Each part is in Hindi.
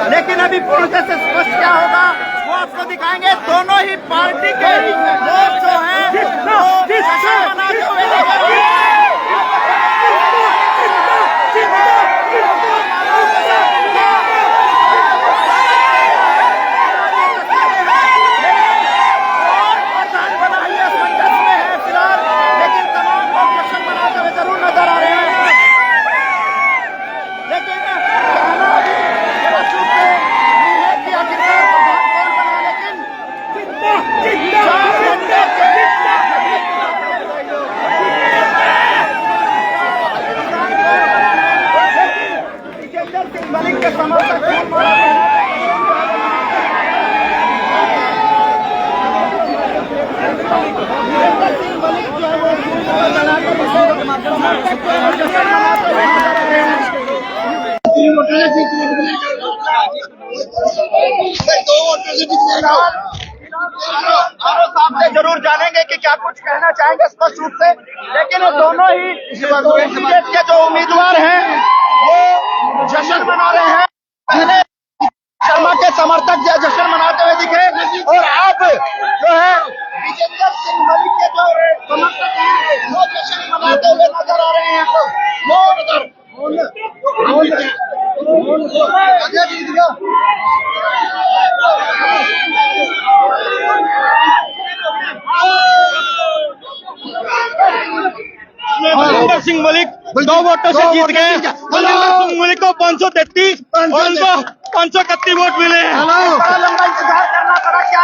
लेकिन अभी पूर्णतः से स्पष्ट क्या होगा वो आपको दिखाएंगे। दोनों ही पार्टी के लोग जो हैं वो जश्न मनाते हुए आपसे जरूर जानेंगे कि क्या कुछ कहना चाहेंगे स्पष्ट रूप से। लेकिन दोनों ही बीजेपी के जो उम्मीदवार हैं वो जश्न मना रहे हैं। पहले शर्मा के समर्थक जश्न मनाते हुए दिखे और अब जो है विजेंद्र सिंह मलिक के जो समर्थक हैं वो जश्न मनाते हुए नजर आ रहे हैं। बलविंदर सिंह मलिक 2 वोटों से जीत गए। बलविंदर सिंह मलिक को 533 और उनको 531 वोट मिले हैं। लंबा इंतजार करना पड़ा। क्या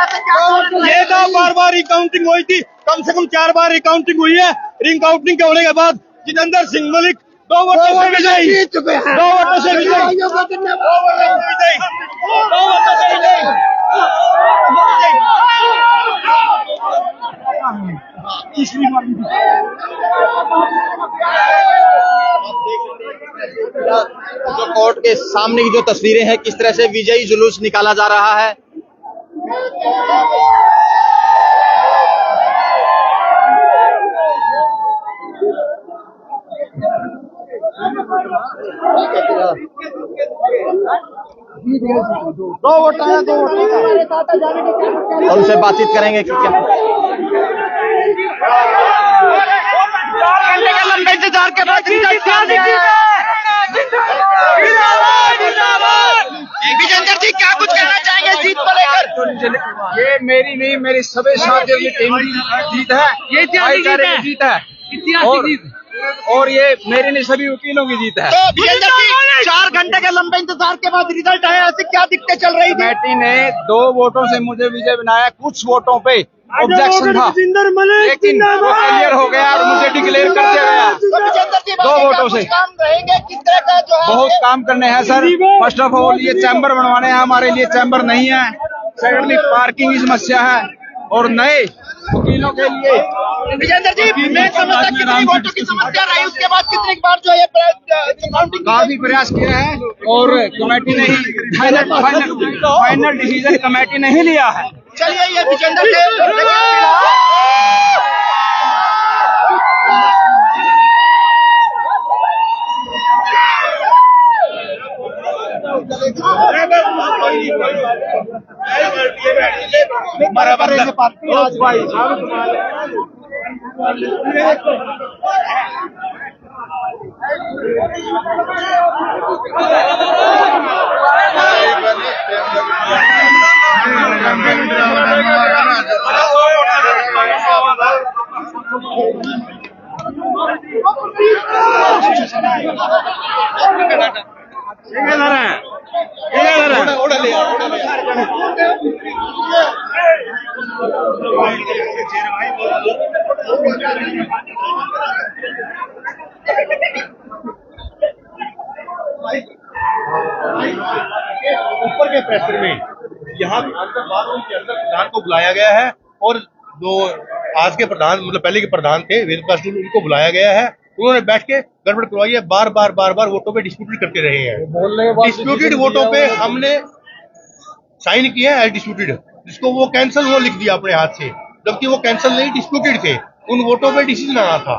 ये तो बार रिकाउंटिंग हुई थी, कम से कम 4 बार रिकाउंटिंग हुई है। रिकाउंटिंग के होने के बाद जितेंद्र सिंह मलिक 2 वोटों से विजयी, 2 वोटों से विजयी, 2 वोटों से विजयी, 2 वोटों से विजयी। जो कोर्ट के सामने की जो तस्वीरें हैं, किस तरह से विजयी जुलूस निकाला जा रहा है। दो वोट आया, 2 वोट और उनसे बातचीत करेंगे कि क्या 4 घंटे के लंबे इंतजार के बाद विजेंद्र जी क्या कुछ कहना चाहेंगे जीत को लेकर? ये मेरी नहीं, मेरी सभी साथियों की टीम की जीत है। ये जीत है और ये मेरी नहीं, सभी वकीलों की जीत है। तो विजेंद्र जी 4 घंटे के लंबे इंतजार के बाद रिजल्ट आया, ऐसे क्या दिक्कतें चल रही थी? कमेटी ने 2 वोटों से मुझे विजय बनाया। कुछ वोटों पे ऑब्जेक्शन था, लेकिन वो क्लियर हो गया और मुझे डिक्लेयर कर दिया गया। तो विजेंद्र जी 2 वोटों से काम रहेंगे किस तरह का जो है बहुत काम करने हैं सर। फर्स्ट ऑफ ऑल ये चैम्बर बनवाने हैं, हमारे लिए चैम्बर नहीं है। सेकेंडली पार्किंग की समस्या है और नए वकीलों के लिए विजेंद्र जी, मैं समझता कितनी वोटों की समस्या रही, उसके बाद कितनी बार जो ये काउंटिंग काफी प्रयास किया है और कमेटी ने ही फाइनल डिसीजन कमेटी ने ही लिया है। चलिए ये विजेंद्र से ऊपर के प्रेशर में यहाँ अंदर बाथरूम के अंदर प्रधान को बुलाया गया है और जो आज के प्रधान मतलब पहले के प्रधान थे वेद प्रकाश उनको बुलाया गया है। उन्होंने बैठ के गड़बड़ करवाई है, बार बार वोटों पे डिस्प्यूटेड करते रहे हैं। डिस्प्यूटेड वोटों पे हमने साइन किया है डिस्प्यूटेड, जिसको वो कैंसिल वो लिख दिया अपने हाथ से, जबकि वो कैंसिल नहीं डिस्प्यूटेड थे। उन वोटों पे डिसीजन आना था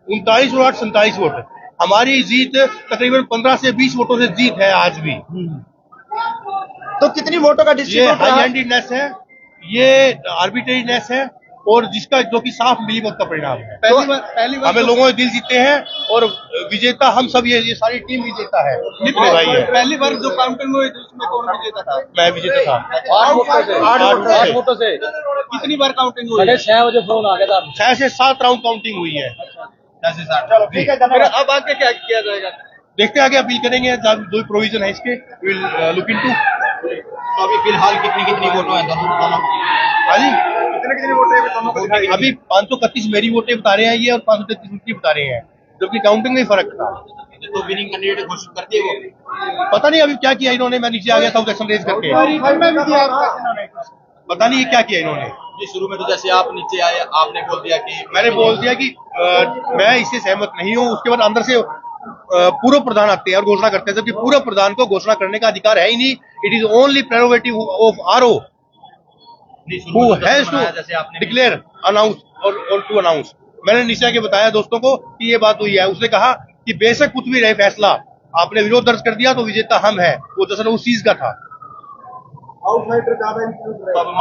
39 वोट 47 वोट। हमारी जीत तकरीबन 15 से 20 वोटों से जीत है आज भी। तो कितनी वोटों का ये डिस्ट्रीब्यूट हाई रहा? हैंडेडनेस है, ये आर्बिट्रेरीनेस है और जिसका जो कि साफ मिलीभगत का परिणाम है। पहली बार हमें लोगों ने दिल जीते हैं और विजेता हम सब ये सारी टीम विजेता है। निपले भाई है। पहली बार जो काउंटिंग हुई थी उसमें कौन विजेता था? मैं विजेता था 8 वोटों से। कितनी बार काउंटिंग हुई? 6 बजे फोन आ गया था। 6 से 7 राउंड काउंटिंग हुई है। 10 से 7। ठीक है, फिर धन्यवाद। अब आगे क्या किया जाएगा? देखते आगे अपील करेंगे, जो प्रोविजन है इसके लुक इनटू। तो अभी फिलहाल कितनी वोटों हैं दोनों? हाँ जी, कितने वोट है दोनों को दिखाई? अभी 531 मेरी वोटें बता रहे हैं ये और 533 उनकी बता रहे हैं, जबकि काउंटिंग में फर्क था। तो विनिंग कैंडिडेट घोषित कर दिए वो? पता नहीं अभी क्या किया इन्होंने, मैं नीचे आ गया था ऑब्जेक्शन रेज करके। पता नहीं ये क्या किया इन्होंने। जी शुरू में तो जैसे आप नीचे आए आपने बोल दिया कि मैंने बोल दिया कि मैं इससे सहमत नहीं हूँ। उसके बाद अंदर से पूर्व प्रधान आते हैं और घोषणा करते हैं, जबकि पूर्व प्रधान को घोषणा करने का अधिकार है ही नहीं। It is only prerogative of RO who has to declare announce और टू अनाउंस। मैंने नीचे आके बताया दोस्तों को कि ये बात हुई है। उसने कहा कि बेशक कुछ भी रहे फैसला, आपने विरोध दर्ज कर दिया तो विजेता हम है। वो दरअसल उस चीज का था।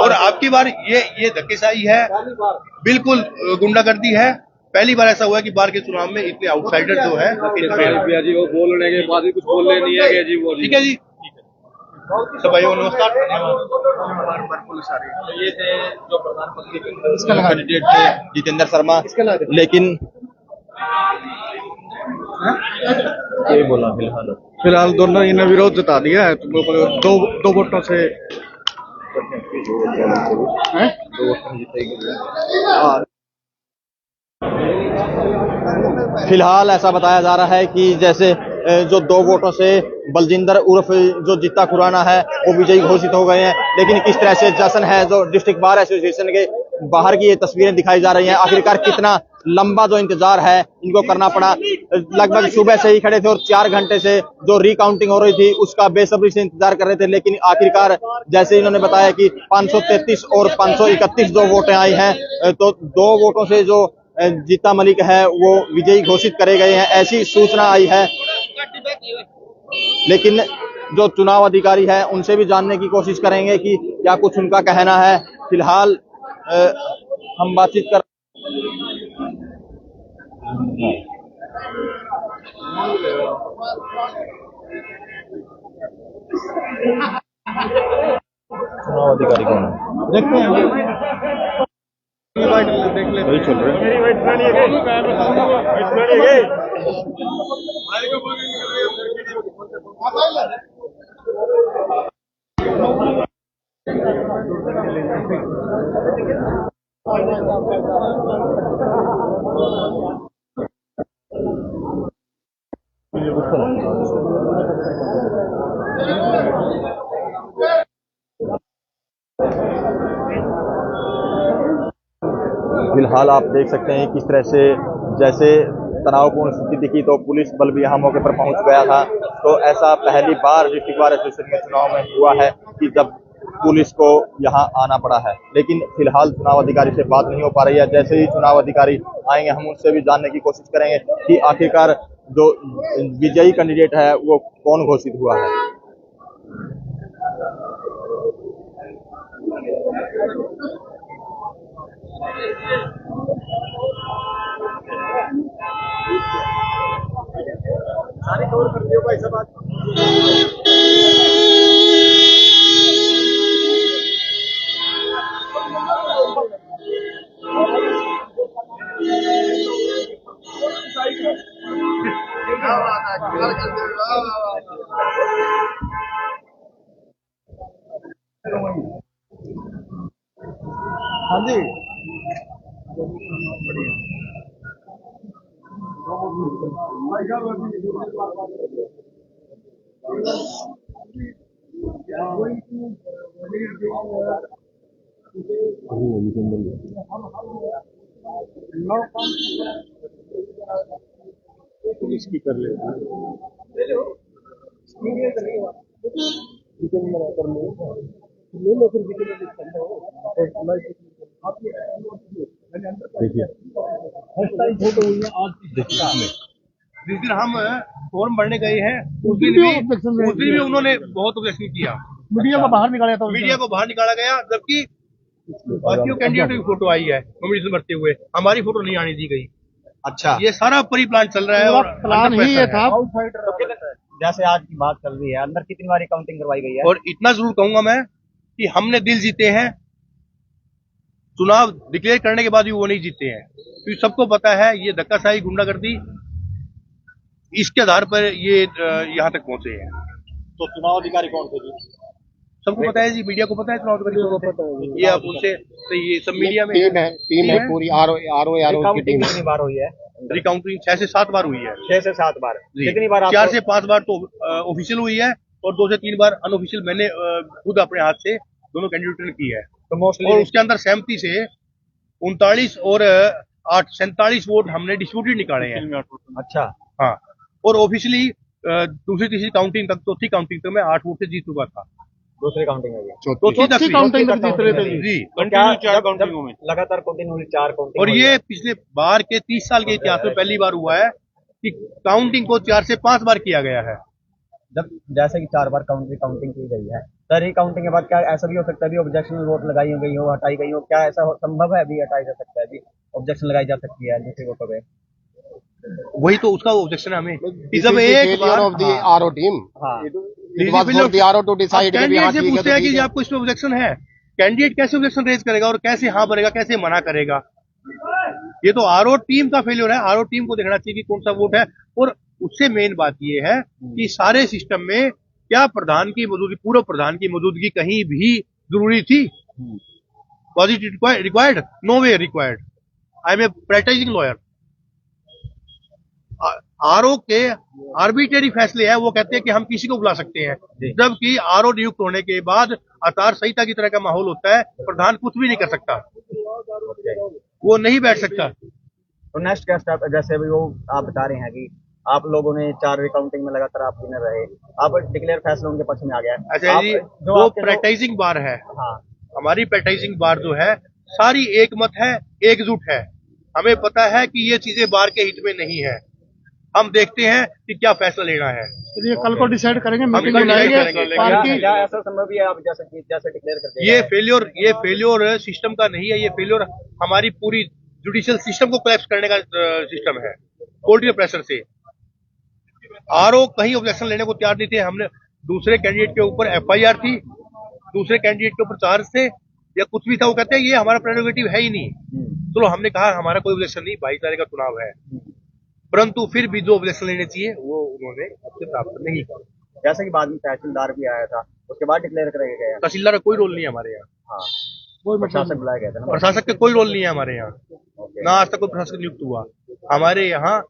और आपकी बार ये धक्केशाही है, बिल्कुल गुंडागर्दी है। पहली बार ऐसा हुआ है कि बार के चुनाव में इतने आउटसाइडर जो है जी वो बोलने के बाद भी कुछ बोलने नहीं है जी वो। ठीक है जी, सब भाइयों नमस्कार। ये थे जो प्रधानमंत्री कैंडिडेट थे जितेंद्र शर्मा, लेकिन ये बोला फिलहाल दोनों इन्हें विरोध जता दिया है। दो वोटों से फिलहाल ऐसा बताया जा रहा है कि जैसे जो 2 वोटों से बलजिंदर उर्फ जो जित्ता खुराना है वो विजयी घोषित हो गए हैं। लेकिन किस तरह से जश्न है जो डिस्ट्रिक्ट बार एसोसिएशन के बाहर की ये तस्वीरें दिखाई जा रही हैं। आखिरकार कितना लंबा जो इंतजार है इनको करना पड़ा। लगभग सुबह से ही खड़े थे और 4 घंटे से जो रिकाउंटिंग हो रही थी उसका बेसब्री से इंतजार कर रहे थे। लेकिन आखिरकार जैसे इन्होंने बताया कि 533 और 531 जो वोटें आई हैं, तो 2 वोटों से जो जीता मलिक है वो विजयी घोषित करे गए हैं, ऐसी सूचना आई है। लेकिन जो चुनाव अधिकारी है उनसे भी जानने की कोशिश करेंगे कि क्या कुछ उनका कहना है। फिलहाल हम बातचीत कर चुनाव अधिकारी कौन है देखते हैं। वही चल फिलहाल आप देख सकते हैं किस तरह से जैसे तनावपूर्ण स्थिति थी तो पुलिस बल भी यहाँ मौके पर पहुंच गया था। तो ऐसा पहली बार डिस्ट्रिक्ट बार एसोसिएशन के चुनाव में हुआ है कि जब पुलिस को यहाँ आना पड़ा है। लेकिन फिलहाल चुनाव अधिकारी से बात नहीं हो पा रही है। जैसे ही चुनाव अधिकारी आएंगे हम उनसे भी जानने की कोशिश करेंगे कि आखिरकार जो विजयी कैंडिडेट है वो कौन घोषित हुआ है। सारे कवर कर दियो भाई सब। हाँ जी पुलिस की कर ले जिस दिन हम फॉर्म भरने गए हैं उस दिन भी उन्होंने बहुत ऑब्जेक्शन किया। मीडिया को बाहर निकाला था। मीडिया को बाहर निकाला गया, जबकि बाकियों कैंडिडेट की फोटो आई है नॉमिनेशन भरते हुए, हमारी फोटो नहीं आने दी गई। अच्छा, ये सारा परी प्लान चल रहा है और प्लान ही ये था। जैसे आज की बात चल रही है, अंदर कितनी बार काउंटिंग करवाई गई है? और इतना जरूर कहूंगा मैं कि हमने दिल जीते हैं, चुनाव डिक्लेयर करने के बाद भी वो नहीं जीते हैं, क्योंकि सबको पता है ये धक्काशाही गुंडागर्दी इसके आधार पर ये यहाँ तक पहुंचे हैं। तो चुनाव अधिकारी कौन थे जी? सबको पता है जी, मीडिया को पता है चुनाव अधिकारी को पता है। ये आप उनसे तो ये सब मीडिया में टीम है पूरी आर ओ की टीम। कितनी बार हुई है? रिकाउंटिंग 6 से 7 बार हुई है। 6 से 7 बार। कितनी बार 4 से 5 बार तो ऑफिशियल हुई है और 2 से 3 बार अनऑफिशियल मैंने खुद अपने हाथ से दोनों कैंडिडेट ने की है। तो मोस्टली और उसके अंदर सहमति से 39 और 47 वोट हमने डिस्ट्रीब्यूटेड निकाले हैं। अच्छा, हाँ, और ऑफिशियली दूसरी तीसरी काउंटिंग तक, चौथी काउंटिंग तक मैं 8 वोट से जीत चुका था। दूसरी काउंटिंग है ये। चौथी काउंटिंग तक जीत रहे थे जी, कंटिन्यू 4 काउंटिंगों में लगातार कंटिन्यू 4 काउंटिंग। और ये पिछले बार के 30 साल के इतिहास में पहली बार हुआ है कि काउंटिंग को 4 से 5 बार किया गया है। जब जैसे कि 4 बार काउंटिंग की गई है, तो रिकाउंटिंग के बाद क्या ऐसा भी हो सकता है भी ऑब्जेक्शनल वोट लगाई गई हो, हटाई गई हो, क्या ऐसा संभव है? भी हटाई जा सकता है जी, ऑब्जेक्शन लगाई जा सकती है दूसरी वोटों पे? वही तो उसका ऑब्जेक्शन है हमें। जब एक बार of the RO team candidate से पूछते हैं कि आपको इसमें ऑब्जेक्शन है, कैंडिडेट कैसे ऑब्जेक्शन रेज करेगा और कैसे हाँ भरेगा, कैसे मना करेगा? ये तो आरओ टीम का फेल्योर है। आरओ टीम को देखना चाहिए कि कौन सा वोट है। और उससे मेन बात ये है कि सारे सिस्टम में क्या प्रधान की मौजूदगी, पूर्व प्रधान की मौजूदगी कहीं भी जरूरी थी? Was it required? No way required. I am a practising lawyer. RO के आर्बिट्रेरी फैसले है, वो कहते हैं कि हम किसी को बुला सकते हैं, जबकि आरओ नियुक्त होने के बाद आचार संहिता की तरह का माहौल होता है, प्रधान कुछ भी नहीं कर सकता, वो नहीं बैठ सकता। तो नेक्स्ट क्या स्टेप? जैसे भी वो आप बता रहे हैं कि आप लोगों ने 4 रिकाउंटिंग में लगातार आप विनर रहे, आप डिक्लेयर फैसला उनके पक्ष में आ गया। अच्छा जी, वो प्रैक्टिसिंग बार है। हाँ, हमारी प्रैक्टिसिंग बार जो है सारी एक मत है, एकजुट है। हमें पता है कि ये चीजें बार के हित में नहीं है। हम देखते हैं कि क्या फैसला लेना है। ये कल को डिसाइड करेंगे, मीटिंग कल decide बुलाएंगे। करेंगे। क्या ऐसा संभव है आप जैसे डिक्लेयर करते ये फेल्योर सिस्टम का नहीं है, ये फेल्योर हमारी पूरी जुडिशियल सिस्टम को कोलैप्स करने का सिस्टम है। पॉलिटिकल प्रेशर से आरओ कहीं ऑब्जेक्शन लेने को तैयार नहीं थे। हमने दूसरे कैंडिडेट के ऊपर एफआईआर थी, दूसरे कैंडिडेट के ऊपर चार्ज थे या कुछ भी था, वो कहते हैं ये हमारा प्रेरोगेटिव है ही नहीं। चलो, हमने कहा हमारा कोई ऑब्जेक्शन नहीं, भाईचारे का चुनाव है, परंतु फिर भी जो ऑब्जेक्शन लेने चाहिए वो उन्होंने आपसे प्राप्त नहीं किया। जैसे कि बाद में तहसीलदार भी आया था, उसके बाद डिक्लेयर कराया गया। तहसीलदार का कोई रोल नहीं है हमारे यहाँ। हाँ, कोई प्रशासक बुलाया गया था ना? प्रशासक का कोई रोल नहीं है हमारे यहाँ, ना आज तक कोई प्रशासक नियुक्त हुआ। हमारे यहाँ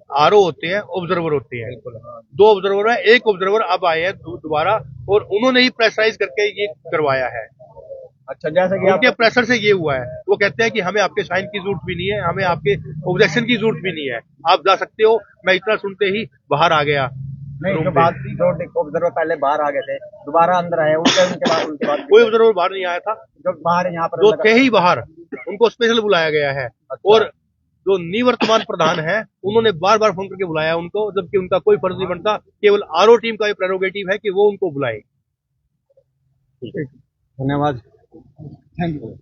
आरओ होते हैं, ऑब्जर्वर होते हैं, 2 ऑब्जर्वर है। एक ऑब्जर्वर अब आए हैं दोबारा और उन्होंने ही प्रेशराइज करके ये करवाया है। अच्छा, जैसे कि उनके प्रेशर से ये हुआ है। वो कहते हैं कि हमें आपके साइन की जरूरत भी नहीं है, हमें आपके ऑब्जेक्शन की जरूरत भी नहीं है, आप जा सकते हो। मैं इतना सुनते ही बाहर आ गया। नहीं, रूम जो पे। बात जो ऑब्जर्वर पहले बाहर आ गए थे, दोबारा अंदर आए, उनके बाद कोई ऑब्जर्वर बाहर नहीं आया था, जो बाहर यहाँ पर जो थे ही बाहर, उनको स्पेशल बुलाया गया है। और जो निवर्तमान प्रधान है, उन्होंने बार बार फोन करके बुलाया उनको, जबकि उनका कोई फर्ज नहीं बनता। केवल आरओ टीम का ये प्रेरोगेटिव है कि वो उनको बुलाए। धन्यवाद। Thank you